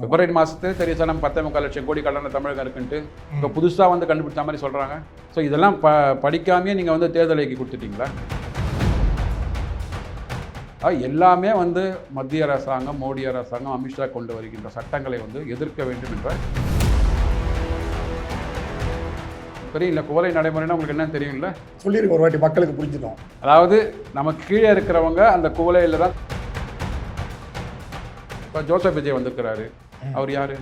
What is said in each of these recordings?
பிப்ரவரி மாதத்துலேயே தெரியும் சார் நம்ம 10.25 லட்சம் கோடி கடன தமிழகம் இருக்குன்ட்டு இப்போ புதுசாக வந்து கண்டுபிடிச்ச மாதிரி சொல்கிறாங்க. ஸோ இதெல்லாம் படிக்காமையே நீங்கள் வந்து தேர்தலைக்கு கொடுத்துட்டீங்களா? எல்லாமே வந்து மத்திய அரசாங்கம், மோடி அரசாங்கம், அமித்ஷா கொண்டு வருகின்ற சட்டங்களை வந்து எதிர்க்க வேண்டும் என்ற தெரியல. குவளை நடைமுறைன்னா உங்களுக்கு என்ன தெரியும்ல? சொல்லியிருக்க ஒரு வாட்டி மக்களுக்கு புரிஞ்சிடும். அதாவது நமக்கு கீழே இருக்கிறவங்க அந்த குவளையில் தான். இப்போ ஜோசப் விஜய் வந்திருக்கிறாரு. அவர் யார்?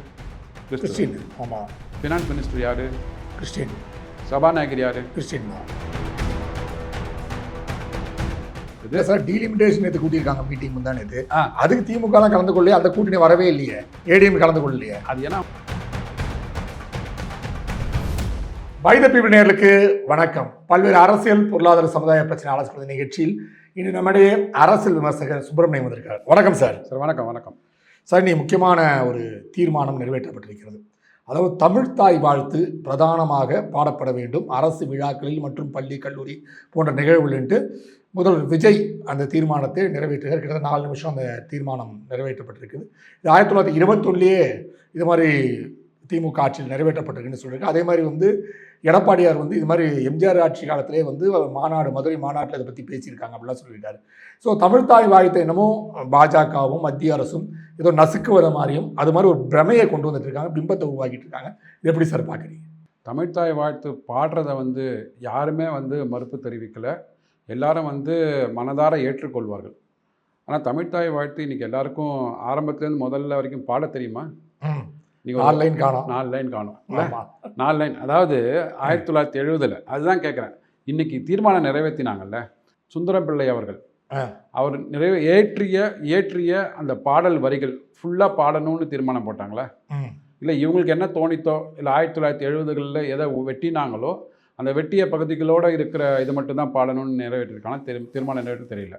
கிறிஸ்டின். ஆமாம். ஃபினான்ஸ் மினிஸ்டர் யார்? கிறிஸ்டின். சபாநாயகர் யார்? கிறிஸ்டின் தான். இல்லை சார், டீலிமிட்டேஷன் நேற்று கூட்டியிருக்காங்க மீட்டிங் முந்தா நேற்று. அதுக்கு திமுகலாம் கலந்து கொள்ளலையே, அந்த கூட்டணி வரவே இல்லையே, ஏடிஎம் கலந்து கொள்ளலையே. அது ஏன்னா பை த பீப்பிள் நேயர்களுக்கு வணக்கம். பல்வேறு அரசியல், பொருளாதார, சமுதாய பிரச்சனை ஆலோசனை நிகழ்ச்சியில் இன்று நம்முடைய அரசியல் விமர்சகர் சுப்பிரமணியம் வந்திருக்கார். வணக்கம் சார். சார் வணக்கம். வணக்கம் சார். நீ முக்கியமான ஒரு தீர்மானம் நிறைவேற்றப்பட்டிருக்கிறது. அதாவது தமிழ்த்தாய் வாழ்த்து பிரதானமாக பாடப்பட வேண்டும் அரசு விழாக்களில் மற்றும் பள்ளி, கல்லூரி போன்ற நிகழ்வுகளின்ட்டு முதல்வர் விஜய் அந்த தீர்மானத்தை நிறைவேற்றுகிறார். கிட்டத்தட்ட 4 நிமிஷம் அந்த தீர்மானம் நிறைவேற்றப்பட்டிருக்குது. இது 1921 இது மாதிரி திமுக ஆட்சியில் நிறைவேற்றப்பட்டிருக்குன்னு சொல்லியிருக்கு. அதே மாதிரி வந்து எடப்பாடியார் வந்து இது மாதிரி எம்ஜிஆர் ஆட்சி காலத்திலே வந்து மாநாடு, மதுரை மாநாட்டில் இதை பற்றி பேசியிருக்காங்க அப்படிலாம் சொல்லியிருக்காரு. ஸோ தமிழ்த்தாய் வாழ்த்தை என்னமோ பாஜகவும் மத்திய அரசும் ஏதோ நசுக்குவத மாதிரியும் அது மாதிரி ஒரு பிரமையை கொண்டு வந்துட்டு இருக்காங்க, பிம்பத்தை உருவாக்கிட்டு இருக்காங்க. இது எப்படி சார் பார்க்குறீங்க? தமிழ்த்தாய் வாழ்த்து பாடுறதை வந்து யாருமே வந்து மறுப்பு தெரிவிக்கலை. எல்லாரும் வந்து மனதார ஏற்றுக்கொள்வார்கள். ஆனால் தமிழ்த்தாய் வாழ்த்து இன்றைக்கி எல்லாருக்கும் ஆரம்பத்துலேருந்து முதல்ல வரைக்கும் பாட தெரியுமா? நீங்கள் 4 லைன் காணும். 4 லைன் காணும். 4 லைன். அதாவது 1970 அதுதான் கேட்குறேன். இன்றைக்கி தீர்மானம் நிறைவேற்றினாங்கல்ல சுந்தரம் பிள்ளை அவர்கள், அவர் ஏற்றிய அந்த பாடல் வரிகள் ஃபுல்லாக பாடணும்னு தீர்மானம் போட்டாங்களே. இல்லை இவங்களுக்கு என்ன தோணித்தோ, இல்லை 1970களில் எதை வெட்டினாங்களோ அந்த வெட்டிய பகுதிகளோடு இருக்கிற இது மட்டும்தான் பாடணும்னு நிறைவேற்றிருக்காங்க. தீர்மானம் நிறைவேற்ற தெரியல.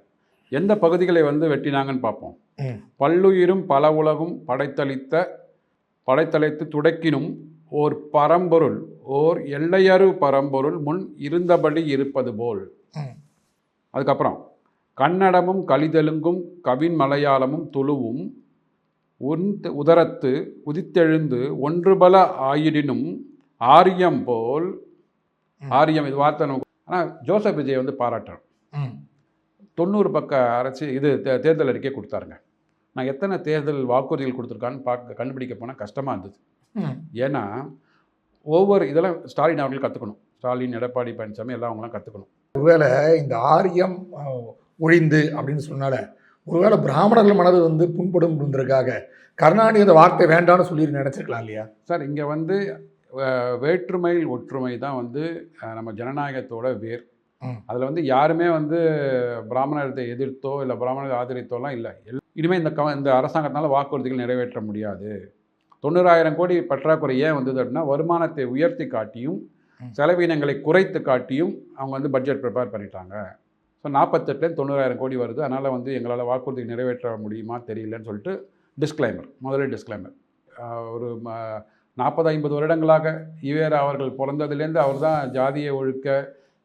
எந்த பகுதிகளை வந்து வெட்டினாங்கன்னு பார்ப்போம். பல்லுயிரும் பல உலகும் படைத்தலைத்து துடைக்கினும் ஓர் பரம்பொருள் ஓர் எல்லையறு பரம்பொருள் முன் இருந்தபடி இருப்பது போல். அதுக்கப்புறம் கன்னடமும் கலிதெலுங்கும் கவின் மலையாளமும் துளுவும் உதரத்து உதித்தெழுந்து ஒன்றுபல ஆயிடினும் ஆரியம் போல். ஆரியம் இது வார்த்தை. ஆனால் ஜோசப் விஜய் வந்து பாராட்டுறோம். 90 பக்க அரைச்சி இது தேர்தல் அறிக்கை கொடுத்தாருங்க. நான் எத்தனை தேர்தல் வாக்குறுதிகள் கொடுத்துருக்கான்னு கண்டுபிடிக்க போனால் கஷ்டமாக இருந்தது. ஏன்னா ஒவ்வொரு இதெல்லாம் ஸ்டாலின் அவர்கள் கற்றுக்கணும். ஸ்டாலின், எடப்பாடி பழனிசாமி எல்லாம் அவங்களாம் கற்றுக்கணும். ஒருவேளை இந்த ஆரியம் ஒழிந்து அப்படின்னு சொன்னால ஒருவேளை பிராமணர்கள் மனது வந்து புண்படும் இருந்ததுக்காக கருணாநிதி அந்த வார்த்தை வேண்டாம்னு சொல்லி நினச்சிருக்கலாம் இல்லையா சார்? இங்கே வந்து வேற்றுமையில் ஒற்றுமை தான் வந்து நம்ம ஜனநாயகத்தோட வேர். அதில் வந்து யாருமே வந்து பிராமணத்தை எதிர்த்தோ இல்லை பிராமணத்தை ஆதரித்தோலாம் இல்லை. இனிமேல் இந்த அரசாங்கத்தினால வாக்குறுதிகள் நிறைவேற்ற முடியாது. 90,000 கோடி பற்றாக்குறை ஏன் வந்தது அப்படின்னா வருமானத்தை உயர்த்தி காட்டியும் செலவினங்களை குறைத்து காட்டியும் அவங்க வந்து பட்ஜெட் ப்ரிப்பேர் பண்ணிட்டாங்க. ஸோ 48 90,000 கோடி வருது. அதனால் வந்து எங்களால் வாக்குறுதி நிறைவேற்ற முடியுமா தெரியலன்னு சொல்லிட்டு முதலே டிஸ்க்ளைமர். ஒரு 40-50 வருடங்களாக ஈவேரா அவர்கள் பிறந்ததுலேருந்து அவர் தான் ஜாதியை ஒழுக்க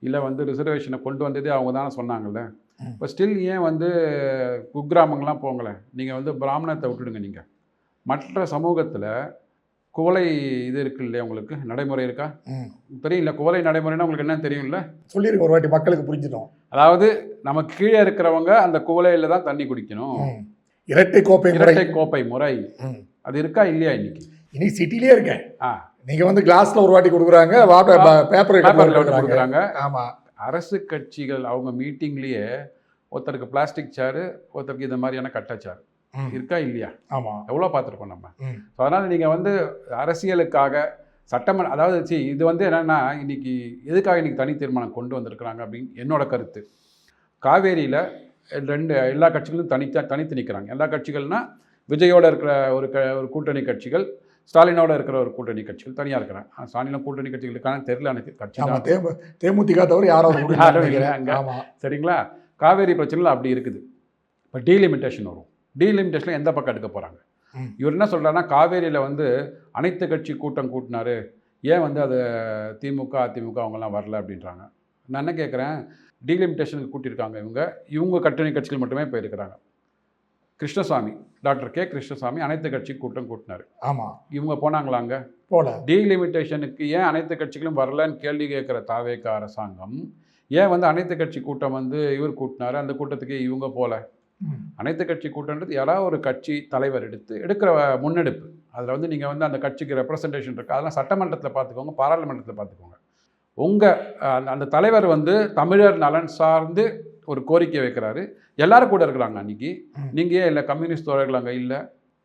இல்லை வந்து ரிசர்வேஷனை கொண்டு வந்ததே அவங்க தானே சொன்னாங்கல்ல. இப்போ ஸ்டில் ஏன் வந்து குக்கிராமங்கள்லாம் போங்களேன், நீங்கள் வந்து பிராமணத்தை விட்டுடுங்க. நீங்கள் மற்ற சமூகத்தில் குவளை இது இருக்கு இல்லையா, உங்களுக்கு நடைமுறை இருக்கா தெரியல. குவளை நடைமுறைன்னா உங்களுக்கு என்ன தெரியும்ல? சொல்லியிருக்க ஒரு வாட்டி மக்களுக்கு புரிஞ்சிடும். அதாவது நமக்கு கீழே இருக்கிறவங்க அந்த குவளையில் தான் தண்ணி குடிக்கணும். இரட்டை கோப்பை முறை அது இருக்கா இல்லையா? இன்னைக்கு சிட்டிலே இருக்கேன். நீங்க வந்து கிளாஸ்ல ஒரு வாட்டி கொடுக்குறாங்க, பேப்பர்ல கொடுக்குறாங்க. ஆமா, அரசு கட்சிகள் அவங்க மீட்டிங்லேயே ஒருத்தருக்கு பிளாஸ்டிக் சேரு, ஒருத்தருக்கு இந்த மாதிரியான கட்டை சேர் இருக்கா இல்லையா? ஆமா, எவ்வளோ பார்த்துருக்கோம் நம்ம. ஸோ அதனால் நீங்கள் வந்து அரசியலுக்காக சட்டமன்ற, அதாவது இது வந்து என்னென்னா இன்னைக்கு எதுக்காக இன்னைக்கு தனி தீர்மானம் கொண்டு வந்திருக்கிறாங்க அப்படின்னு என்னோட கருத்து. காவேரியில் எல்லா கட்சிகளும் தனித்து நிற்கிறாங்க. எல்லா கட்சிகள்னால் விஜயோட இருக்கிற ஒரு கூட்டணி கட்சிகள், ஸ்டாலினோட இருக்கிற ஒரு கூட்டணி கட்சிகள் தனியாக இருக்கிறாங்க. ஸ்டாலினும் கூட்டணி கட்சிகளுக்கான தெரியல எனக்கு கட்சி தேமுதிக தவிர யாரும் அங்கே. சரிங்களா? காவேரி பிரச்சனையில் அப்படி இருக்குது. இப்போ டீலிமிட்டேஷன் வரும். டீலிமிட்டேஷனில் எந்த பக்கம் எடுக்க போகிறாங்க? இவர் என்ன சொல்கிறாருன்னா இதில் வந்து அனைத்து கட்சி கூட்டம் கூட்டினாரு, ஏன் வந்து அது திமுக அதிமுக அவங்கெல்லாம் வரல அப்படின்றாங்க. நான் என்ன கேட்குறேன், டீலிமிட்டேஷனுக்கு கூட்டியிருக்காங்க இவங்க கட்டணி கட்சிகள் மட்டுமே போயிருக்கிறாங்க. கிருஷ்ணசாமி, டாக்டர் கே கிருஷ்ணசாமி அனைத்து கட்சி கூட்டம் கூட்டினார். ஆமாம். இவங்க போனாங்களா அங்கே? போல. டீலிமிட்டேஷனுக்கு ஏன் அனைத்து கட்சிகளும் வரலன்னு கேள்வி கேட்குற தாவேக அரசாங்கம் ஏன் வந்து அனைத்து கட்சி கூட்டம் வந்து இவர் கூட்டினாரு, அந்த கூட்டத்துக்கு இவங்க போல? அனைத்து கட்சி கூட்டம்ன்றது யாராவது ஒரு கட்சி தலைவர் எடுக்கிற முன்னெடுப்பு. அதில் வந்து நீங்கள் வந்து அந்த கட்சிக்கு ரெப்ரசன்டேஷன் இருக்குது. அதெல்லாம் சட்டமன்றத்தில் பார்த்துக்கோங்க, பாராளுமன்றத்தில் பார்த்துக்கோங்க. உங்கள் அந்த தலைவர் வந்து தமிழர் நலன் சார்ந்து ஒரு கோரிக்கை வைக்கிறாரு. எல்லாரும் கூட இருக்கிறாங்க அன்றைக்கி. நீங்கள் ஏன் இல்லை? கம்யூனிஸ்ட் தோழர்கள் அங்கே இல்லை,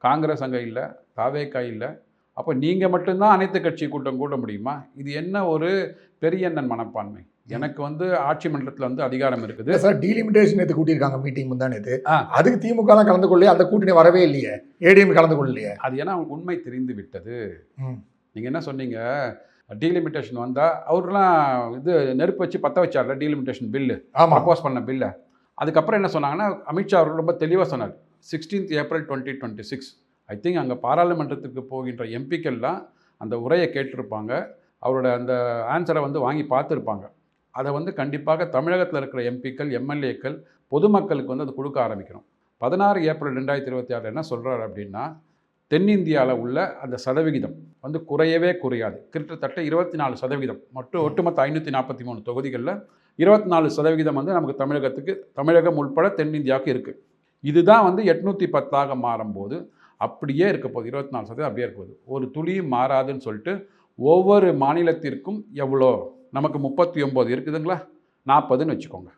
காங்கிரஸ் அங்கே இல்லை, தாவேகா இல்லை. அப்போ நீங்கள் மட்டும்தான் அனைத்து கட்சி கூட்டம் கூட்ட முடியுமா? இது என்ன ஒரு பெரியண்ணன் மனப்பான்மை? எனக்கு வந்து ஆட்சி மன்றத்தில் வந்து அதிகாரம் இருக்குது சார். டீலிமிட்டேஷன் நேற்று கூட்டியிருக்காங்க மீட்டிங் முந்தானேது. அதுக்கு திமுகலாம் கலந்து கொள்ளலையே, அந்த கூட்டணி வரவே இல்லையே, ஏடிஎம் கலந்து கொள்ளலையே. அது ஏன்னா அவங்களுக்கு உண்மை தெரிந்து விட்டது. நீங்கள் என்ன சொன்னீங்க? டீலிமிட்டேஷன் வந்தால் அவர்லாம் இது நெருப்பு வச்சு பற்ற வச்சார்ல டீலிமிட்டேஷன் பில்லு, ப்ரப்போஸ் பண்ண பில்லை. அதுக்கப்புறம் என்ன சொன்னாங்கன்னா, அமித்ஷா அவர்கள் ரொம்ப தெளிவாக சொன்னார். 16th April 2026 ஐ திங்க் அங்கே பாராளுமன்றத்துக்கு போகின்ற எம்பிக்கள்லாம் அந்த உரையை கேட்டிருப்பாங்க. அவரோட அந்த ஆன்சரை வந்து வாங்கி பார்த்துருப்பாங்க. அதை வந்து கண்டிப்பாக தமிழகத்தில் இருக்கிற எம்பிக்கள், எம்எல்ஏக்கள், பொதுமக்களுக்கு வந்து அது கொடுக்க ஆரம்பிக்கணும். 16 April 2026 என்ன சொல்கிறார் அப்படின்னா, தென்னிந்தியாவில் உள்ள அந்த சதவிகிதம் வந்து குறையவே குறையாது. கிட்டத்தட்ட 24% மட்டும் ஒட்டுமொத்த 543 தொகுதிகளில் 24% வந்து நமக்கு தமிழகம் உட்பட தென்னிந்தியாவுக்கு இருக்குது. இதுதான் வந்து 810 மாறும்போது அப்படியே இருக்க போகுது. 24% அப்படியே இருக்க போகுது. ஒரு துளியும் மாறாதுன்னு சொல்லிட்டு ஒவ்வொரு மாநிலத்திற்கும் எவ்வளோ நமக்கு 39 இருக்குதுங்களா, 40ன்னு வச்சுக்கோங்க.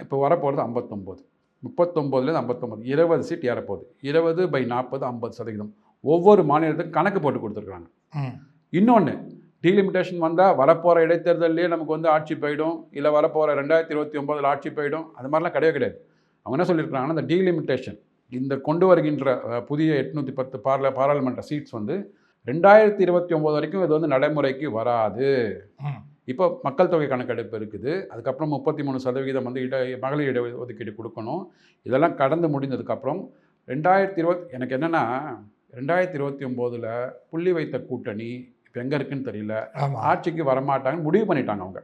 இப்போ வரப்போகிறது 59. 39லேருந்து 59, 20 சீட் ஏறப்போகுது. 20/40 50%. ஒவ்வொரு மாநிலத்துக்கும் கணக்கு போட்டு கொடுத்துருக்குறாங்க. இன்னொன்று, டீலிமிட்டேஷன் வந்தால் வரப்போகிற இடைத்தேர்தலே நமக்கு வந்து ஆட்சி போயிடும், இல்லை வரப்போகிற 2029 ஆட்சி போயிடும், அது மாதிரிலாம் கிடையாது. அவங்க என்ன சொல்லியிருக்கிறாங்கன்னா, இந்த டீலிமிட்டேஷன் இந்த கொண்டு வருகின்ற புதிய 810 பாராளுமன்ற சீட்ஸ் வந்து 2029 வரைக்கும் இது வந்து நடைமுறைக்கு வராது. இப்போ மக்கள் தொகை கணக்கெடுப்பு இருக்குது. அதுக்கப்புறம் 33% வந்து மகளிர் இட ஒதுக்கீடு கொடுக்கணும். இதெல்லாம் கடந்து முடிந்ததுக்கப்புறம் 2020 எனக்கு என்னென்னா 2029 புள்ளி வைத்த கூட்டணி இப்போ எங்கே இருக்குன்னு தெரியல, ஆட்சிக்கு வரமாட்டாங்கன்னு முடிவு பண்ணிட்டாங்க அவங்க.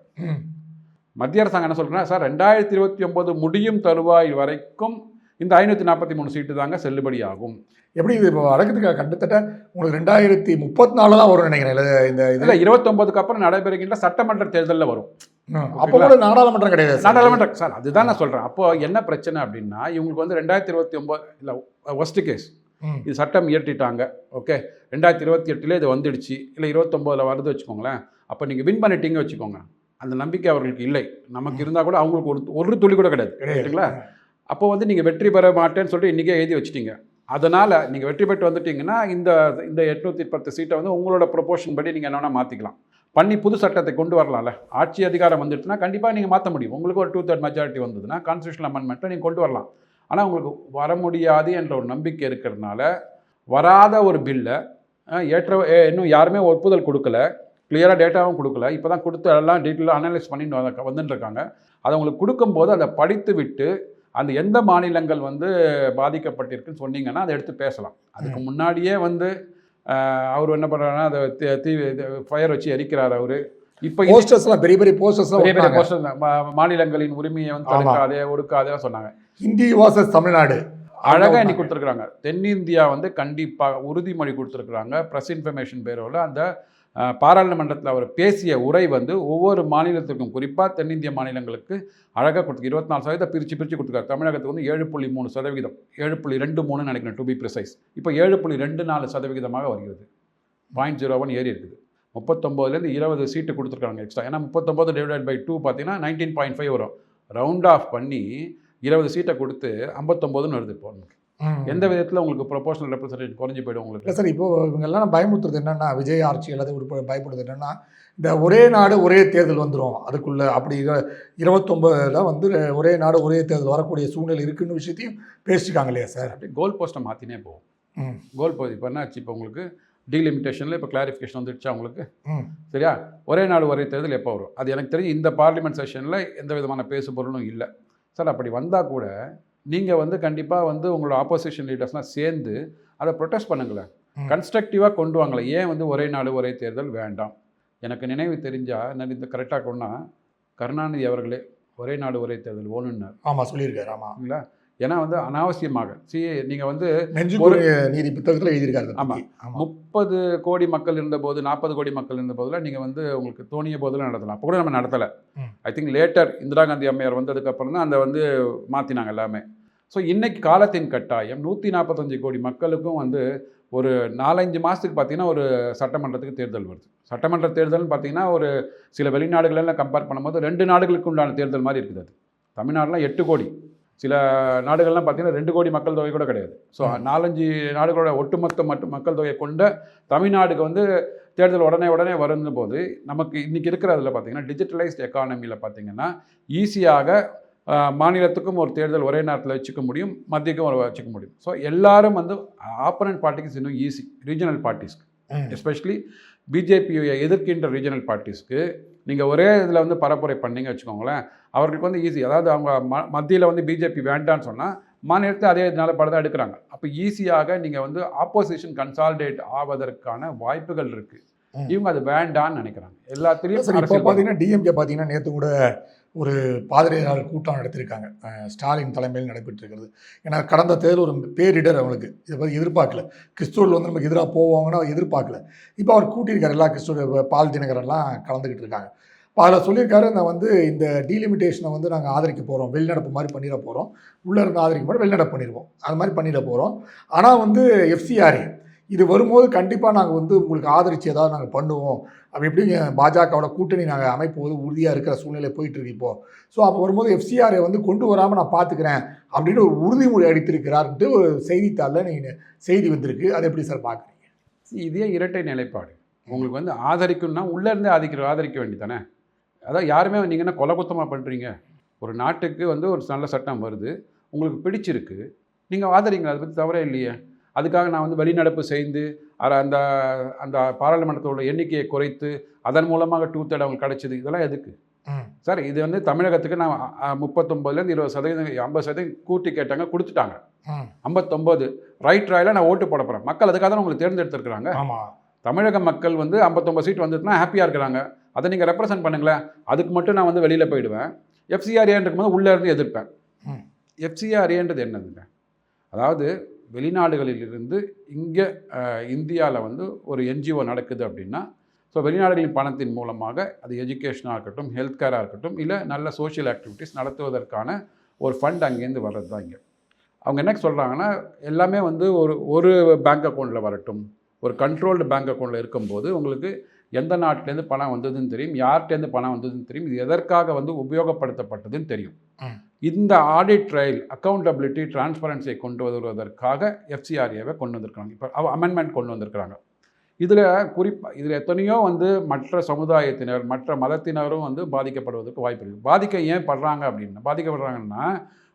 மத்திய அரசாங்கம் என்ன சொல்கிறேன்னா, சார் 2029 முடியும் தருவாய் வரைக்கும் இந்த 543 சீட்டு தாங்க செல்லுபடி ஆகும். எப்படி இது இப்போ வழக்கத்துக்கு கிட்டத்தட்ட உங்களுக்கு 2034 தான் வரும்னு நினைக்கிறேன். இந்த இதில் 29க்கு அப்புறம் நடைபெறுகின்ற சட்டமன்ற தேர்தலில் வரும். அப்போ கூட நாடாளுமன்றம் கிடையாது. நாடாளுமன்றம் சார், அதுதான் நான் சொல்கிறேன். அப்போ என்ன பிரச்சனை அப்படின்னா, இவங்களுக்கு வந்து 2029 இல்லை ஒஸ்ட் கேஸ், இது சட்டம் இயற்றிட்டாங்க. ஓகே, 2028 இது வந்துடுச்சு, இல்லை 29 வருது வச்சுக்கோங்களேன். அப்போ நீங்கள் வின் பண்ணிட்டீங்க வச்சுக்கோங்க, அந்த நம்பிக்கை அவர்களுக்கு இல்லை. நமக்கு இருந்தால் கூட அவங்களுக்கு ஒரு துளி கூட கிடையாது. ரைட்டுங்களா? அப்போ வந்து நீங்கள் வெற்றி பெற மாட்டேன்னு சொல்லிட்டு இன்றைக்கே எழுதி வச்சிட்டிங்க. அதனால் நீங்கள் வெற்றி பெற்று வந்துட்டிங்கன்னா இந்த 810 சீட்டை வந்து உங்களோட ப்ரொபோர்ஷன் படி நீங்கள் என்னென்னா மாற்றிக்கலாம் பண்ணி புது சட்டத்தை கொண்டு வரலாம்ல. ஆட்சி அதிகாரம் வந்துடுச்சுன்னா கண்டிப்பாக நீங்கள் மாற்ற முடியும். உங்களுக்கு ஒரு 2/3 மெஜாரிட்டி வந்ததுன்னா கான்ஸ்டியூஷனல் அமெண்ட்மெண்ட்டை நீங்கள் கொண்டு வரலாம். ஆனால் உங்களுக்கு வர முடியாது என்ற ஒரு நம்பிக்கை இருக்கிறதுனால வராத ஒரு பில்லை இன்னும் யாருமே ஒப்புதல் கொடுக்கல, கிளியராக டேட்டாவும் கொடுக்கல. இப்போ தான் கொடுத்து எல்லாம் டீட்டெயிலாக அனலைஸ் பண்ணிட்டு வந்துட்டுருக்காங்க. அதை உங்களுக்கு கொடுக்கும்போது அதை படித்து விட்டு அந்த எந்த மாநிலங்கள் வந்து பாதிக்கப்பட்டிருக்குன்னு சொன்னீங்கன்னா அதை எடுத்து பேசலாம். அதுக்கு முன்னாடியே வந்து அவர் என்ன பண்ணுறாருன்னா அதை ஃபயர் வச்சு எரிக்கிறார் அவர். இப்போ போஸ்டர்ஸ்லாம் பெரிய பெரிய போஸ்டர்ஸ் மாநிலங்களின் உரிமையை வந்து தடுக்காதே ஒடுக்காதே சொன்னாங்க. ஹிந்தி வாசஸ் தமிழ்நாடு அழகாக இன்னைக்கு கொடுத்துருக்குறாங்க. தென்னிந்தியா வந்து கண்டிப்பாக உறுதிமொழி கொடுத்துருக்குறாங்க. ப்ரெஸ் இன்ஃபர்மேஷன் பேரோவில் அந்த பாராளுமன்றத்தில் அவர் பேசிய உரை வந்து ஒவ்வொரு மாநிலத்திற்கும், குறிப்பாக தென்னிந்திய மாநிலங்களுக்கு அழகாக கொடுத்து 24% பிரித்து கொடுத்துருக்காரு. தமிழகத்துக்கு வந்து 7.3%, 7.23 நினைக்கிறேன் டு பி ப்ரிசைஸ். இப்போ 7.24% வருகிறது. 0.01 ஏறி இருக்குது. 39லேருந்து 20 சீட்டு கொடுத்துருக்காங்க எக்ஸ்ட்ரா. ஏன்னா 39 டிவைடட் பை 2 பார்த்தீங்கன்னா 19.5 வரும். ரவுண்ட் ஆஃப் பண்ணி 20 சீட்டை கொடுத்து 59ன்னு வருது. இப்போ எந்த விதத்தில் உங்களுக்கு ப்ரொபோஷனல் ரெப்ரசன்டேஷன் குறைஞ்சி போய்டும் உங்களுக்கு? சார், இப்போ இவங்கெல்லாம் பயமுறுத்துறது என்னென்னா, விஜய் ஆட்சி எல்லாத்தையும் ஒரு பயப்படுறது என்னென்னா, இந்த ஒரே நாடு ஒரே தேர்தல் வந்துடும் அதுக்குள்ளே. அப்படி 29 வந்து ஒரே நாடு ஒரே தேர்தல் வரக்கூடிய சூழ்நிலை இருக்குன்னு விஷயத்தையும் பேசிட்டாங்க இல்லையா சார்? அப்படி கோல் போஸ்ட்டை மாற்றினே போகும். கோல் போஸ்ட் இப்போ என்னாச்சு, இப்போ உங்களுக்கு டீலிமிட்டேஷனில் இப்போ கிளாரிஃபிகேஷன் வந்துடுச்சா உங்களுக்கு? சரியா? ஒரே நாடு ஒரே தேர்தல் எப்போ வரும்? அது எனக்கு தெரிஞ்சு இந்த பார்லிமெண்ட் செஷனில் எந்த விதமான பேசு பொருளும் இல்லை சார். அப்படி வந்தால் கூட நீங்கள் வந்து கண்டிப்பாக வந்து உங்களோட ஆப்போசிஷன் லீடர்ஸ்லாம் சேர்ந்து அதை ப்ரொடெஸ்ட் பண்ணுங்களேன், கன்ஸ்ட்ரக்டிவாக கொண்டு வாங்களேன். ஏன் வந்து ஒரே நாடு ஒரே தேர்தல் வேண்டாம்? எனக்கு நினைவு தெரிஞ்சால் நான் இந்த கரெக்டாக கொண்டா கருணாநிதி அவர்களே ஒரே நாடு ஒரே தேர்தல் ஓணுன்னார். ஆமாம், சொல்லியிருக்காரு. ஆமாம், இல்லைங்களா? ஏன்னா வந்து அனாவசியமாக நீங்கள் வந்து நெஞ்சுக்கு நீதி புத்தகத்தில் எழுதியிருக்காரு. ஆமாம், 30 கோடி மக்கள் இருந்தபோது 40 கோடி மக்கள் இருந்த போதில் நீங்கள் வந்து உங்களுக்கு தோணிய போதில் நடத்தலாம். அப்போ கூட நம்ம நடத்தலை. I think later Indira Gandhi அம்மையார் வந்ததுக்கப்புறம் தான் அந்த வந்து மாற்றினாங்க எல்லாமே. ஸோ இன்றைக்கி காலத்தின் கட்டாயம் 145 கோடி மக்களுக்கும் வந்து ஒரு 4-5 மாதத்துக்கு பார்த்தீங்கன்னா ஒரு சட்டமன்றத்துக்கு தேர்தல் வருது. சட்டமன்ற தேர்தல்னு பார்த்தீங்கன்னா ஒரு சில வெளிநாடுகளெல்லாம் கம்பேர் பண்ணும்போது 2 நாடுகளுக்கு உண்டான தேர்தல் மாதிரி இருக்குது. அது தமிழ்நாடுலாம் 8 கோடி, சில நாடுகள்லாம் பார்த்தீங்கன்னா 2 கோடி மக்கள் தொகை கூட கிடையாது. ஸோ 4-5 நாடுகளோட ஒட்டுமொத்த மக்கள் தொகை கொண்ட தமிழ்நாடுக்கு வந்து தேர்தல் உடனே வருந்த போது நமக்கு இன்றைக்கி இருக்கிறதுல பார்த்தீங்கன்னா டிஜிட்டலைஸ்ட் எக்கானமியில் பார்த்தீங்கன்னா ஈஸியாக மாநிலத்துக்கும் ஒரு தேர்தல் ஒரே நேரத்தில் வச்சுக்க முடியும், மத்தியக்கும் வச்சுக்க முடியும். ஸோ எல்லாரும் வந்து ஆப்போனன்ட் பார்ட்டிக்கு இன்னும் ஈஸி. ரீஜனல் பார்ட்டிஸ்க்கு எஸ்பெஷலி பிஜேபியை எதிர்க்கின்ற ரீஜனல் பார்ட்டிஸ்க்கு நீங்கள் ஒரே இதில் வந்து பரப்புரை பண்ணிங்க வச்சுக்கோங்களேன், அவர்களுக்கு வந்து ஈஸி. அதாவது அவங்க மத்தியில் வந்து பிஜேபி வேண்டான்னு சொன்னால் மாநிலத்தில் அதே நிலப்பாடு தான் எடுக்கிறாங்க. அப்போ ஈஸியாக நீங்கள் வந்து ஆப்போசிஷன் கன்சாலிடேட் ஆவதற்கான வாய்ப்புகள் இருக்குது. இவங்க அது வேண்டான்னு நினைக்கிறாங்க. எல்லாத்துலேயும் இப்போ பார்த்தீங்கன்னா டிஎம்கே பார்த்தீங்கன்னா நேற்று கூட ஒரு பாதிரியார் கூட்டம் நடத்தியிருக்காங்க, ஸ்டாலின் தலைமையில் நடைபெற்றிருக்கிறது. ஏன்னா கடந்த தேர்தல் ஒரு பேரிடர் அவங்களுக்கு, இதை பற்றி எதிர்பார்க்கல. கிறிஸ்துவர்கள் வந்து நமக்கு எதிராக போவாங்கன்னா எதிர்பார்க்கல. இப்போ அவர் கூட்டியிருக்காரு எல்லா கிறிஸ்துவ பால் தினகரெல்லாம் கலந்துக்கிட்டு இருக்காங்க. இப்போ அதில் சொல்லியிருக்காரு, இந்த டீலிமிட்டேஷனை வந்து நாங்கள் ஆதரிக்க போகிறோம், வெளிநடப்பு மாதிரி பண்ணிட போகிறோம், உள்ளே இருந்து ஆதரிக்க போகிறோம், வெளிநடப்பு பண்ணிடுவோம், அது மாதிரி பண்ணிட போகிறோம். ஆனால் வந்து எஃப்சிஆர்ஏ இது வரும்போது கண்டிப்பாக நாங்கள் வந்து உங்களுக்கு ஆதரித்து ஏதாவது நாங்கள் பண்ணுவோம், அப்படி எப்படி பாஜகவோட கூட்டணி நாங்கள் அமைப்போது உறுதியாக இருக்கிற சூழ்நிலை போயிட்டுருக்கு இப்போது. ஸோ அப்போ வரும்போது எஃப்சிஆரை வந்து கொண்டு வராமல் நான் பார்த்துக்கிறேன் அப்படின்னு ஒரு உறுதிமொழி அளித்திருக்கிறார்ன்ட்டு ஒரு செய்தித்தாளில் நீங்கள் செய்தி வந்திருக்கு. அதை எப்படி சார் பார்க்குறீங்க? இதே இரட்டை நிலைப்பாடு. உங்களுக்கு வந்து ஆதரிக்கணும்னா உள்ளேருந்தே ஆதரிக்க வேண்டியதானே. அதான் யாருமே நீங்கள் என்ன கொலை குத்தமாக பண்ணுறீங்க? ஒரு நாட்டுக்கு வந்து ஒரு நல்ல சட்டம் வருது, உங்களுக்கு பிடிச்சிருக்கு, நீங்கள் ஆதரிங்க, அதை பற்றி தவறே இல்லையே. அதுக்காக நான் வந்து வெளிநடப்பு செய்து அந்த அந்த பாராளுமன்றத்தோட எண்ணிக்கையை குறைத்து அதன் மூலமாக 2/3 அவங்களுக்கு கிடைச்சிது, இதெல்லாம் எதுக்கு சார்? இது வந்து தமிழகத்துக்கு நான் 39% 20% 50% கூட்டி கேட்டாங்க, கொடுத்துட்டாங்க. 59 ரைட் ராயில் நான் ஓட்டு போட போகிறேன். மக்கள் அதுக்காக தான் உங்களுக்கு தேர்ந்தெடுத்துருக்குறாங்க. தமிழக மக்கள் வந்து 59 சீட் வந்துட்டுனா ஹாப்பியாக இருக்கிறாங்க, அதை நீங்கள் ரெப்ரசன்ட் பண்ணுங்களேன். அதுக்கு மட்டும் நான் வந்து வெளியில் போயிடுவேன். எஃப்சிஆர்ஏன்னு இருக்கும்போது உள்ளே இருந்து எதிர்ப்பேன். எஃப்சிஆர்ஏன்றது என்னதுங்க? அதாவது வெளிநாடுகளிலிருந்து இங்கே இந்தியாவில் வந்து ஒரு என்ஜிஓ நடக்குது அப்படின்னா, ஸோ வெளிநாடுகளின் பணத்தின் மூலமாக அது எஜுகேஷனாக இருக்கட்டும், ஹெல்த் கேராக இருக்கட்டும், இல்லை நல்ல சோஷியல் ஆக்டிவிட்டீஸ் நடத்துவதற்கான ஒரு ஃபண்ட் அங்கேருந்து வர்றது தான். இங்கே அவங்க என்ன சொல்கிறாங்கன்னா, எல்லாமே வந்து ஒரு பேங்க் அக்கௌண்ட்டில் வரட்டும், ஒரு கண்ட்ரோல்டு பேங்க் அக்கௌண்ட்டில் இருக்கும்போது உங்களுக்கு எந்த நாட்டிலேருந்து பணம் வந்ததுன்னு தெரியும், யார்கிட்டேருந்து பணம் வந்ததுன்னு தெரியும், இது எதற்காக வந்து உபயோகப்படுத்தப்பட்டதுன்னு தெரியும். இந்த ஆடிட் ட்ரையல், அக்கௌண்டபிலிட்டி, டிரான்ஸ்பரன்சியை கொண்டு வருவதற்காக எஃப்சிஆர்ஏவை கொண்டு வந்திருக்காங்க. இப்போ அமெண்ட்மெண்ட் கொண்டு வந்திருக்கிறாங்க. இதில் எத்தனையோ வந்து மற்ற சமுதாயத்தினர், மற்ற மதத்தினரும் வந்து பாதிக்கப்படுவதற்கு வாய்ப்பு இருக்குது. ஏன் பாதிக்கப்படுறாங்கன்னா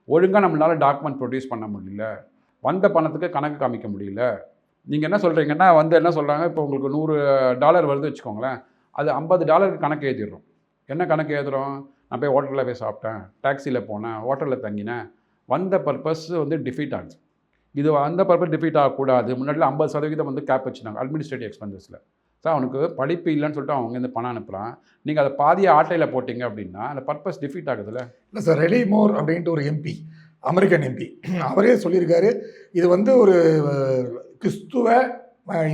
ஒழுங்காக நம்மளால் டாக்குமெண்ட் ப்ரொடியூஸ் பண்ண முடியல, வந்த பணத்துக்கு கணக்கு காமிக்க முடியல. நீங்கள் என்ன சொல்கிறீங்கன்னா வந்து என்ன சொல்கிறாங்க, இப்போ உங்களுக்கு $100 வருது வச்சுக்கோங்களேன், அது $50 கணக்கு எழுதிடுறோம். என்ன கணக்கு எழுதுகிறோம்? நான் போய் ஹோட்டலில் போய் சாப்பிட்டேன், டாக்ஸியில் போனேன், ஹோட்டலில் தங்கினேன், வந்த பர்பஸ் வந்து டிஃபீட் ஆகுது. இது அந்த பர்பஸ் டிஃபீட் ஆகக்கூடாது. முன்னாடியில் 50% வந்து கேப் வச்சுருந்தாங்க அட்மினிஸ்ட்ரேட்டிவ் எக்ஸ்பென்சஸில். சார் அவனுக்கு படிப்பு இல்லைன்னு சொல்லிட்டு அவங்க வந்து பணம் அனுப்புகிறான், நீங்கள் அதை பாதியை ஆட்டையில் போட்டிங்க அப்படின்னா அந்த பர்பஸ் டிஃபீட் ஆகுதுல்ல. இல்லை சார், ரெலி மோர் அப்படின்ட்டு ஒரு எம்பி, அமெரிக்கன் எம்பி, அவரே சொல்லியிருக்காரு, இது வந்து ஒரு கிறிஸ்துவ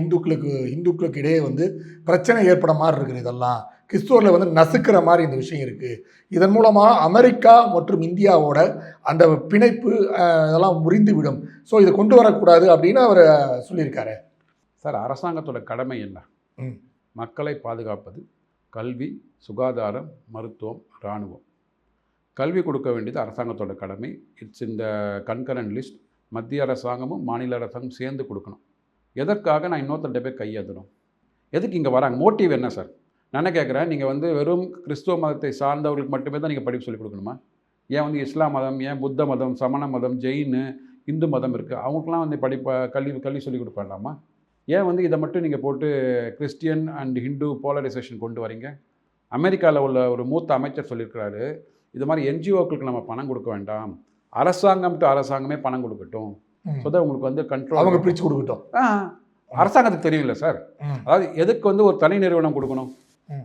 இந்துக்களுக்கு இடையே வந்து பிரச்சனை ஏற்பட மாதிரி இருக்குது. இதெல்லாம் கிறிஸ்துவரில் வந்து நசுக்கிற மாதிரி இந்த விஷயம் இருக்குது. இதன் மூலமாக அமெரிக்கா மற்றும் இந்தியாவோட அந்த பிணைப்பு இதெல்லாம் முறிந்து விடும். ஸோ இதை கொண்டு வரக்கூடாது அப்படின்னு அவர் சொல்லியிருக்காரு. சார், அரசாங்கத்தோட கடமை என்ன? மக்களை பாதுகாப்பது, கல்வி, சுகாதாரம், மருத்துவம், இராணுவம். கல்வி கொடுக்க வேண்டியது அரசாங்கத்தோட கடமை. இட்ஸ் இந்த கன்கரண்ட் லிஸ்ட். மத்திய அரசாங்கமும் மாநில அரசாங்கமும் சேர்ந்து கொடுக்கணும். எதற்காக நான் இன்னொருத்தர்கிட்ட போய் கையெழுதணும்? எதுக்கு இங்கே வராங்க? மோட்டிவ் என்ன சார்? நான் என்ன கேட்குறேன், நீங்கள் வந்து வெறும் கிறிஸ்துவ மதத்தை சார்ந்தவர்களுக்கு மட்டுமே தான் நீங்கள் படிப்பு சொல்லிக் கொடுக்கணுமா? ஏன் வந்து இஸ்லாம் மதம், ஏன் புத்த மதம், சமண மதம், ஜெயின், இந்து மதம் இருக்குது, அவங்களுக்குலாம் வந்து கல்வி சொல்லிக் கொடுக்க வேண்டாமா? ஏன் வந்து இதை மட்டும் நீங்கள் போட்டு கிறிஸ்டியன் அண்ட் ஹிந்து போலரைசேஷன் கொண்டு வரீங்க? அமெரிக்காவில் உள்ள ஒரு மூத்த அமைச்சர் சொல்லியிருக்கிறாரு, இது மாதிரி என்ஜிஓக்களுக்கு நம்ம பணம் கொடுக்க வேண்டாம், அரசாங்கம் டு அரசாங்கமே பணம் கொடுக்கட்டும். ஸோ தான் உங்களுக்கு வந்து கண்ட்ரோல் அவங்க பிரித்து கொடுக்கட்டும். அரசாங்கத்துக்கு தெரியும்ல சார். அதாவது எதுக்கு வந்து ஒரு தனி நிறுவனம் கொடுக்கணும்?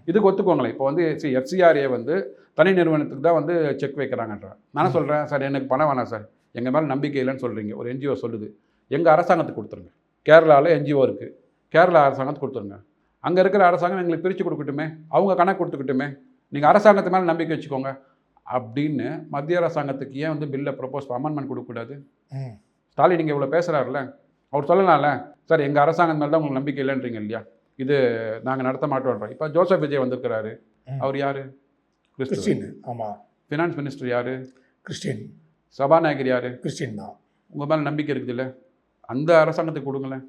இதுக்கு ஒத்துக்கோங்களேன். இப்போ வந்து எஃப்சிஆர்ஏ வந்து தனி நிறுவனத்துக்கு தான் வந்து செக் வைக்கிறாங்கன்ற. நான் சொல்கிறேன் சார், எனக்கு பணம் வேணாம் சார், எங்கள் மேலே நம்பிக்கை இல்லைன்னு சொல்கிறீங்க. ஒரு என்ஜிஓ சொல்லுது, எங்கள் அரசாங்கத்துக்கு கொடுத்துருங்க. கேரளாவில் என்ஜிஓ இருக்குது, கேரளா அரசாங்கத்துக்கு கொடுத்துருங்க. அங்கே இருக்கிற அரசாங்கம் எங்களுக்கு பிரித்து கொடுக்கட்டுமே, அவங்க கணக்கு கொடுத்துக்கிட்டுமே, நீங்கள் அரசாங்கத்து மேலே நம்பிக்கை வச்சுக்கோங்க அப்படின்னு மத்திய அரசாங்கத்துக்கு ஏன் வந்து பில்லை ப்ரொப்போஸ் அமெண்ட்மெண்ட் கொடுக்கக்கூடாது? ஸ்டாலின் நீங்கள் இவ்வளோ பேசுகிறாருல, அவர் சொல்லலாம்ல, சார் எங்கள் அரசாங்கம் மேலே தான் உங்களுக்கு நம்பிக்கை இல்லைன்றீங்க இல்லையா, இது நாங்கள் நடத்த மாட்டோன்றோம். இப்போ ஜோசப் விஜய் வந்திருக்கிறாரு, அவர் யார்? கிறிஸ்டின். ஆமாம். ஃபினான்ஸ் மினிஸ்டர் யார்? கிறிஸ்டின். சபாநாயகர் யார்? கிறிஸ்டின் தான். உங்கள் மேலே நம்பிக்கை இருக்குதுல்ல, அந்த அரசாங்கத்துக்கு கொடுங்களேன்.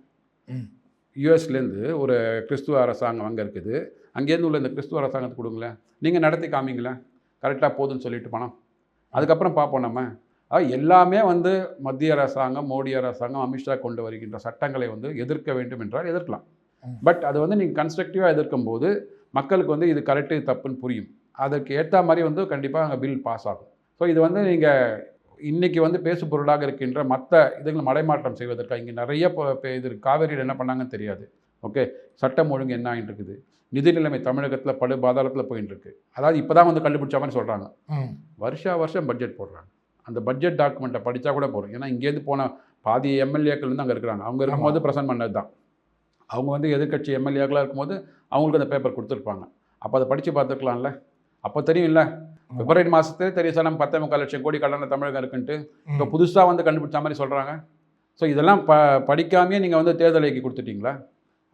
யூஎஸ்லேருந்து ஒரு கிறிஸ்துவ அரசாங்கம் அங்கே இருக்குது, அங்கேருந்து உள்ள இந்த கிறிஸ்துவ அரசாங்கத்துக்கு கொடுங்களேன். நீங்கள் நடத்தி காமிங்களேன், கரெக்டாக போதுன்னு சொல்லிட்டு பணம். அதுக்கப்புறம் பார்ப்போம் நம்ம. எல்லாமே வந்து மத்திய அரசாங்கம், மோடி அரசாங்கம், அமித்ஷா கொண்டு வருகின்ற சட்டங்களை வந்து எதிர்க்க வேண்டும் என்றால் எதிர்க்கலாம். பட் அது வந்து நீங்கள் கன்ஸ்ட்ரக்டிவாக எதிர்க்கும் போது மக்களுக்கு வந்து இது கரெக்டு தப்புன்னு புரியும். அதற்கு ஏற்ற மாதிரி வந்து கண்டிப்பாக அங்கே பில் பாஸ் ஆகும். ஸோ இது வந்து நீங்கள் இன்றைக்கி வந்து பேசு பொருளாக இருக்கின்ற மற்ற இதுகளை மடைமாற்றம் செய்வதற்காக இங்கே நிறைய இது காவேரியில் என்ன பண்ணாங்கன்னு தெரியாது. ஓகே, சட்டம் ஒழுங்கு என்ன ஆகிட்டு இருக்குது, நிதி நிலைமை தமிழகத்தில் படு பாதாளத்தில் போயின்னு இருக்கு. அதாவது இப்போ தான் வந்து கண்டுபிடிச்ச மாதிரி சொல்கிறாங்க. வருஷம் பட்ஜெட் போடுறாங்க. அந்த பட்ஜெட் டாக்குமெண்ட்டை படித்தா கூட போகிறோம். ஏன்னா இங்கேருந்து போன பாதி எம்எல்ஏக்கள் வந்து அங்கே இருக்கிறாங்க. அவங்க இருக்கும்போது ப்ரெசென்ட் பண்ணது தான். அவங்க வந்து எதிர்கட்சி எம்எல்ஏக்களாக இருக்கும்போது அவங்களுக்கு அந்த பேப்பர் கொடுத்துருப்பாங்க. அப்போ அதை படித்து பார்த்துக்கலாம்ல, அப்போ தெரியும் இல்லை. பிப்ரவரி மாதத்துலேயே தெரியும் சார் நம்ம 10.25 லட்சம் கோடி கடனை தமிழகம் இருக்குன்ட்டு. இப்போ புதுசாக வந்து கண்டுபிடிச்ச மாதிரி சொல்கிறாங்க. ஸோ இதெல்லாம் படிக்காமையே நீங்கள் வந்து தேர்தல் அறிக்கை கொடுத்துட்டீங்களா?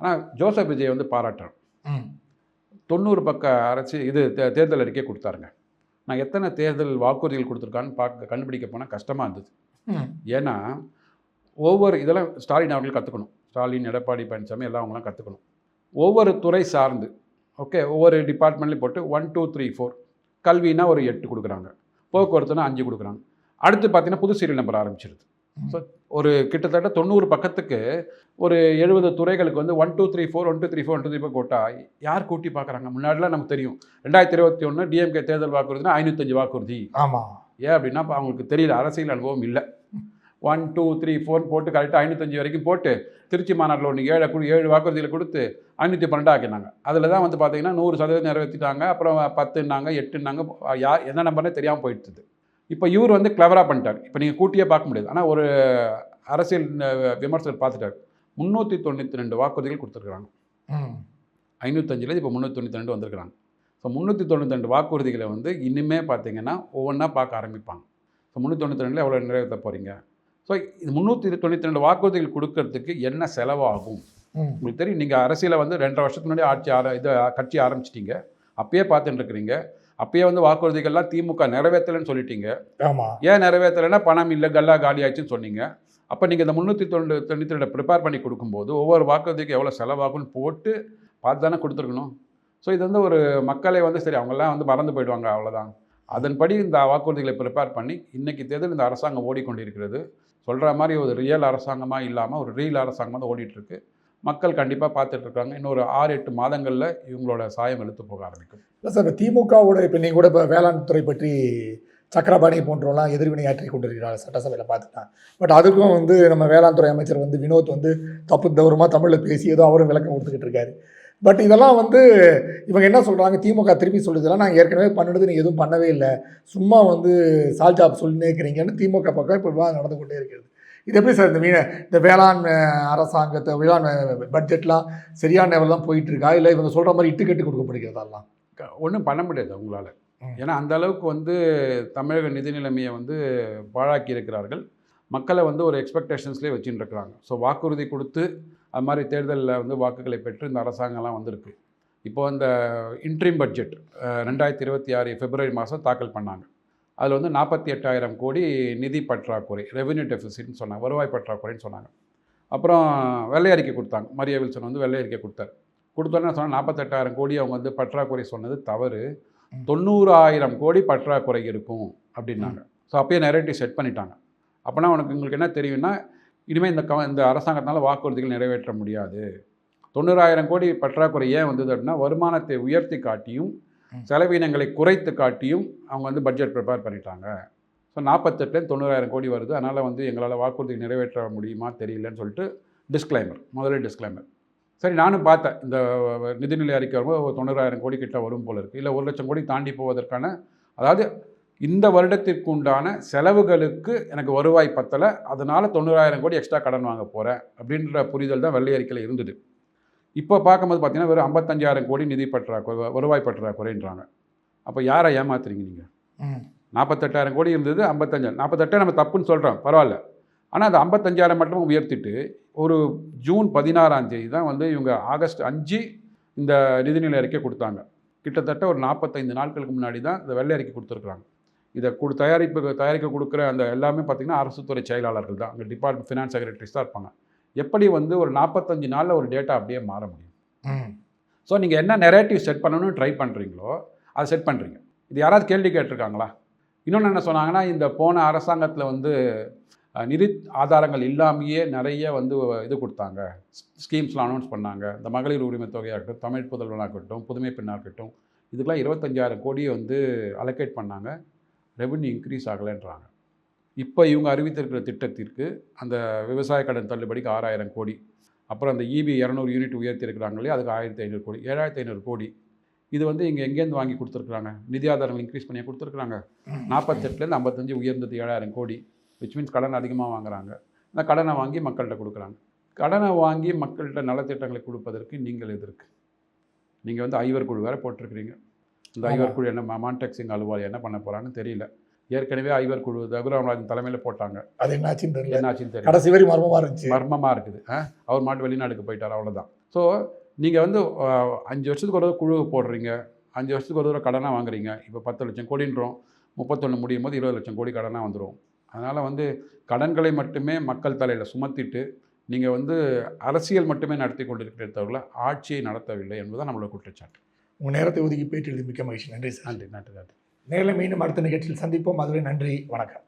ஆனால் ஜோசப் விஜய் வந்து பாராட்டுறேன். 90 பக்க தேர்தல் அறிக்கை கொடுத்தாருங்க. நான் எத்தனை தேர்தல் வாக்குறுதிகள் கொடுத்துருக்கான்னு கண்டுபிடிக்க போனால் கஷ்டமாக இருந்தது. ஏன்னா ஒவ்வொரு இதெல்லாம் ஸ்டாலின் அவர்கள் கற்றுக்கணும். ஸ்டாலின், எடப்பாடி பழனிசாமி எல்லாம் அவங்களாம் கற்றுக்கணும். ஒவ்வொரு துறை சார்ந்து ஓகே, ஒவ்வொரு டிபார்ட்மெண்ட்லையும் போட்டு 1 2 3 4 கல்வினா ஒரு 8 கொடுக்குறாங்க, போக்குவரத்துனா 5 கொடுக்குறாங்க. அடுத்து பார்த்தீங்கன்னா புது சீரியல் நம்பர் ஆரம்பிச்சிருது. ஸோ ஒரு கிட்டத்தட்ட 90 பக்கத்துக்கு ஒரு 70 துறைகளுக்கு வந்து 1 2 3 4 1 2 3 4 1 2 3 4 போட்டால் யார் கூட்டி பார்க்குறாங்க? முன்னாடிலாம் நமக்கு தெரியும் 2021 டிஎம்கே தேர்தல் வாக்குறுதினா 505 வாக்குறுதி. ஆமாம். ஏன் அப்படின்னா இப்போ அவங்களுக்கு தெரியல, அரசியல் அனுபவம் இல்லை. 1 2 3 4 போட்டு கரெக்டாக 505 வரைக்கும் போட்டு திருச்சி மாநாட்டில் ஒன்று 7 வாக்குறுதிகளை கொடுத்து 512 ஆக்கினாங்க. அதில் தான் வந்து பார்த்தீங்கன்னா 100% நிறைவேற்றிட்டாங்க. அப்புறம் 10ன்னாங்க, 8ன்னாங்க, யார் என்ன நம்பர்னே தெரியாமல் போயிடுது. இப்போ இவர் வந்து கிளவராக பண்ணிட்டார். இப்போ நீங்கள் கூட்டியே பார்க்க முடியாது. ஆனால் ஒரு அரசியல் விமர்சகர் பார்த்துட்டார், 392 வாக்குறுதிகள் கொடுத்துருக்குறாங்க. 505 இப்போ 392 வந்திருக்கிறாங்க. ஸோ 392 வாக்குறுதிகளை வந்து இனிமே பார்த்தீங்கன்னா ஒவ்வொன்றா பார்க்க ஆரம்பிப்பாங்க. ஸோ 392 எவ்வளோ நிறைவேற்ற போகிறீங்க? ஸோ இது 392 வாக்குறுதிகள் கொடுக்கறதுக்கு என்ன செலவாகும் உங்களுக்கு தெரியும். நீங்கள் அரசியலை வந்து 2.5 வருஷத்துக்கு முன்னாடி கட்சி ஆரம்பிச்சிட்டிங்க, அப்பயே பார்த்துட்டு இருக்கிறீங்க. அப்பயே வந்து வாக்குறுதிகள்லாம் திமுக நிறைவேற்றலைன்னு சொல்லிட்டீங்க. ஆமாம். ஏன் நிறைவேற்றலைன்னா பணம் இல்லை, காலி ஆயிடுச்சுன்னு சொன்னீங்க. அப்போ நீங்கள் இந்த 392 ப்ரிப்பேர் பண்ணி கொடுக்கும்போது ஒவ்வொரு வாக்குறுதிக்கு எவ்வளோ செலவாகும்னு போட்டு பார்த்து தானே கொடுத்துருக்கணும். ஸோ இது வந்து ஒரு மக்களை வந்து சரி அவங்கெல்லாம் வந்து மறந்து போயிடுவாங்க, அவ்வளோதான். அதன்படி இந்த வாக்குறுதிகளை ப்ரிப்பேர் பண்ணி இன்றைக்கி தேர்தல் இந்த அரசாங்கம் ஓடிக்கொண்டிருக்கிறது. சொல்கிற மாதிரி ஒரு ரியல் அரசாங்கமாக இல்லாமல் ஒரு ரீல் அரசாங்கமாக தான் ஓடிட்டுருக்கு. மக்கள் கண்டிப்பாக பார்த்துட்ருக்காங்க. இன்னொரு 6-8 மாதங்களில் இவங்களோட சாயம் எழுத்து போக ஆரம்பிக்கும். இல்லை சார், இப்போ திமுகவோட இப்போ நீங்கள் கூட இப்போ வேளாண் துறை பற்றி சக்கரபாணி போன்றவெல்லாம் எதிர்வினை ஆற்றி கொண்டிருக்கிறாங்க சட்டசபையில் பார்த்துட்டான். பட் அதுக்கும் வந்து நம்ம வேளாண் துறை அமைச்சர் வந்து வினோத் வந்து தப்பு தவறுமாக தமிழில் பேசி ஏதோ அவரும் விளக்கம் கொடுத்துக்கிட்டு இருக்காரு. பட் இதெல்லாம் வந்து இவங்க என்ன சொல்கிறாங்க, திமுக திருப்பி சொல்லுறதுலாம் நாங்கள் ஏற்கனவே பண்ணினது நீங்கள் எதுவும் பண்ணவே இல்லை, சும்மா வந்து சால்ஜாப் சொல்லினே இருக்கிறீங்கன்னு திமுக பக்கம் இப்போ விவாதம் நடந்து கொண்டே இருக்கிறது. இது எப்படி சார் இந்த வேளாண் அரசாங்கத்தை வேளாண் பட்ஜெட்லாம் சரியான லெவல் தான் போயிட்டுருக்கா, இல்லை இவங்க சொல்கிற மாதிரி இட்டுக்கட்டு கொடுக்கப்படுகிறதெல்லாம்? ஒன்றும் பண்ண முடியாது அவங்களால. ஏன்னா அந்த அளவுக்கு வந்து தமிழக நிதி நிலைமையை வந்து பாழாக்கி இருக்கிறார்கள். மக்களை வந்து ஒரு எக்ஸ்பெக்டேஷன்ஸ்லேயே வச்சுட்டு இருக்கிறாங்க. ஸோ வாக்குறுதி கொடுத்து அது மாதிரி தேர்தலில் வந்து வாக்குகளை பெற்று இந்த அரசாங்கம்லாம் வந்திருக்கு. இப்போது இந்த இன்ட்ரீம் பட்ஜெட் 2026 பிப்ரவரி மாதம் தாக்கல் பண்ணாங்க. அதில் வந்து 48,000 கோடி நிதி பற்றாக்குறை, ரெவென்யூ டெஃபிசிட்னு சொன்னாங்க, வருவாய் பற்றாக்குறைன்னு சொன்னாங்க. அப்புறம் வெள்ளை அறிக்கை கொடுத்தாங்க. மரியா வில்சன் வந்து வெள்ளை அறிக்கை கொடுத்தோன்னே சொன்னால் 48,000 கோடி அவங்க வந்து பற்றாக்குறை சொன்னது தவறு, 90,000 கோடி பற்றாக்குறை இருக்கும் அப்படின்னாங்க. ஸோ அப்பயே நெரேட்டிவ் செட் பண்ணிட்டாங்க. அப்போனா உங்களுக்கு என்ன தெரியும்னா, இனிமேல் இந்த அரசாங்கத்தினால் வாக்குறுதிகள் நிறைவேற்ற முடியாது. 90,000 கோடி பற்றாக்குறை ஏன் வந்தது அப்படின்னா, வருமானத்தை உயர்த்தி காட்டியும் செலவினங்களை குறைத்து காட்டியும் அவங்க வந்து பட்ஜெட் ப்ரிப்பேர் பண்ணிட்டாங்க. ஸோ 48 90,000 கோடி வருது, அதனால் வந்து எங்களால் வாக்குறுதி நிறைவேற்ற முடியுமா தெரியலன்னு சொல்லிட்டு முதலே டிஸ்க்ளைமர். சரி, நானும் பார்த்தேன் இந்த நிதிநிலை அறிக்கை வரும்போது 90,000 கோடி கிட்ட வரும் போல இருக்குது, இல்லை 1 லட்சம் கோடி தாண்டி போவதற்கான, அதாவது இந்த வருடத்திற்கு உண்டான செலவுகளுக்கு எனக்கு வருவாய் பத்தலை, அதனால் 90,000 கோடி எக்ஸ்ட்ரா கடன் வாங்க போகிறேன் அப்படின்ற புரிதல் தான் வெள்ளை அறிக்கையில் இருந்தது. இப்போ பார்க்கும்போது பார்த்தீங்கன்னா வெறும் 55,000 கோடி நிதி பற்றாக்குறை, வருவாய் பற்றாக்குறைன்றாங்க. அப்போ யாரை ஏமாத்துறீங்க நீங்கள்? 48,000 கோடி இருந்தது, 55,000. 48 நம்ம தப்புன்னு சொல்கிறோம், பரவாயில்ல. ஆனால் அந்த 55,000 மட்டும் உயர்த்திட்டு ஒரு ஜூன் 16ஆம் தேதி தான் வந்து இவங்க ஆகஸ்ட் 5 இந்த நிதிநிலை அறிக்கை கொடுத்தாங்க. கிட்டத்தட்ட ஒரு 45 நாட்களுக்கு முன்னாடி தான் இந்த வெள்ளை அறிக்கை கொடுத்துருக்குறாங்க. இதை தயாரிக்க கொடுக்குற அந்த எல்லாமே பார்த்திங்கன்னா அரசு துறை செயலாளர்கள் தான், அங்கே டிபார்ட்மெண்ட் ஃபினான்ஸ் செக்ரட்டரிஸ் தான் இருப்பாங்க. எப்படி வந்து ஒரு 45 நாளில் ஒரு டேட்டா அப்படியே மாற முடியும்? ஸோ நீங்கள் என்ன நெரேட்டிவ் செட் பண்ணணும்னு ட்ரை பண்ணுறீங்களோ அதை செட் பண்ணுறீங்க. இது யாராவது கேள்வி கேட்டிருக்காங்களா? இன்னொன்று என்ன சொன்னாங்கன்னா, இந்த போன அரசாங்கத்தில் வந்து நிதி ஆதாரங்கள் இல்லாமையே நிறைய வந்து இது கொடுத்தாங்க, ஸ்கீம்ஸ்லாம் அனௌன்ஸ் பண்ணாங்க. இந்த மகளிர் உரிமை தொகையாக இருக்கட்டும், தமிழ் புதல்வனாக இருக்கட்டும், புதுமை பெண்ணாக இருக்கட்டும், இதுக்கெல்லாம் 25,000 கோடியை வந்து அலோகேட் பண்ணாங்க. ரெவென்யூ இன்க்ரீஸ் ஆகலைன்றாங்க. இப்போ இவங்க அறிவித்திருக்கிற திட்டத்திற்கு அந்த விவசாய கடன் தள்ளுபடிக்கு 6,000 கோடி, அப்புறம் அந்த EB 200 யூனிட் உயர்த்திருக்கிறாங்க இல்லையா, அதுக்கு 1,500 கோடி, 7,500 கோடி. இது வந்து இங்கே எங்கேருந்து வாங்கி கொடுத்துருக்குறாங்க? நிதி ஆதாரங்கள் இன்க்ரீஸ் பண்ணி கொடுத்துருக்குறாங்க. 48லேருந்து 55 உயர்ந்தது 7,000 கோடி, விச் மீன்ஸ் கடன் அதிகமாக வாங்குறாங்க. இந்த கடனை வாங்கி மக்கள்கிட்ட கொடுக்குறாங்க. கடனை வாங்கி மக்கள்கிட்ட நலத்திட்டங்களை கொடுப்பதற்கு நீங்கள் எதிர்க்கு. நீங்கள் வந்து ஐவர் குழு வேறு போட்டிருக்கிறீங்க. இந்த ஐவர் குழு என்ன மான்டெக் சிங் அலுவால் என்ன பண்ண போகிறாங்கன்னு தெரியல. ஏற்கனவே ஐவர் குழு ரகுராமராஜன் தலைமையில் போட்டாங்க. அது என்னாச்சுன்னு தெரியல. என்னாச்சுன்னு தெரியல. கடைசி வரை மர்மமாக இருந்துச்சு. மர்மமாக இருக்குது. அவர் மாட்டு வெளிநாடுக்கு போயிட்டார், அவ்வளோதான். ஸோ நீங்கள் வந்து 5 வருஷத்துக்கு ஒரு தடவை குழு போடுறீங்க, 5 வருஷத்துக்கு ஒரு தடவை கடனாக வாங்குறீங்க. இப்போ 10 லட்சம் கோடின்றோம், 31 முடியும் போது 20 லட்சம் கோடி கடனாக வந்துடும். அதனால் வந்து கடன்களை மட்டுமே மக்கள் தலையில் சுமத்திட்டு நீங்கள் வந்து அரசியல் மட்டுமே நடத்தி கொண்டிருக்கிற தவிர ஆட்சியை நடத்தவில்லை என்பதுதான் நம்மளோட குற்றச்சாட்டு. உங்கள் நேரத்தை ஒதுக்கி பேட்டி எழுதி மிக்க மகிழ்ச்சி. நன்றி சார். நன்றி நன்றி நன்றி. நேரில் மீண்டும் அடுத்த நிகழ்ச்சியில் சந்திப்போம். அதுவரை நன்றி, வணக்கம்.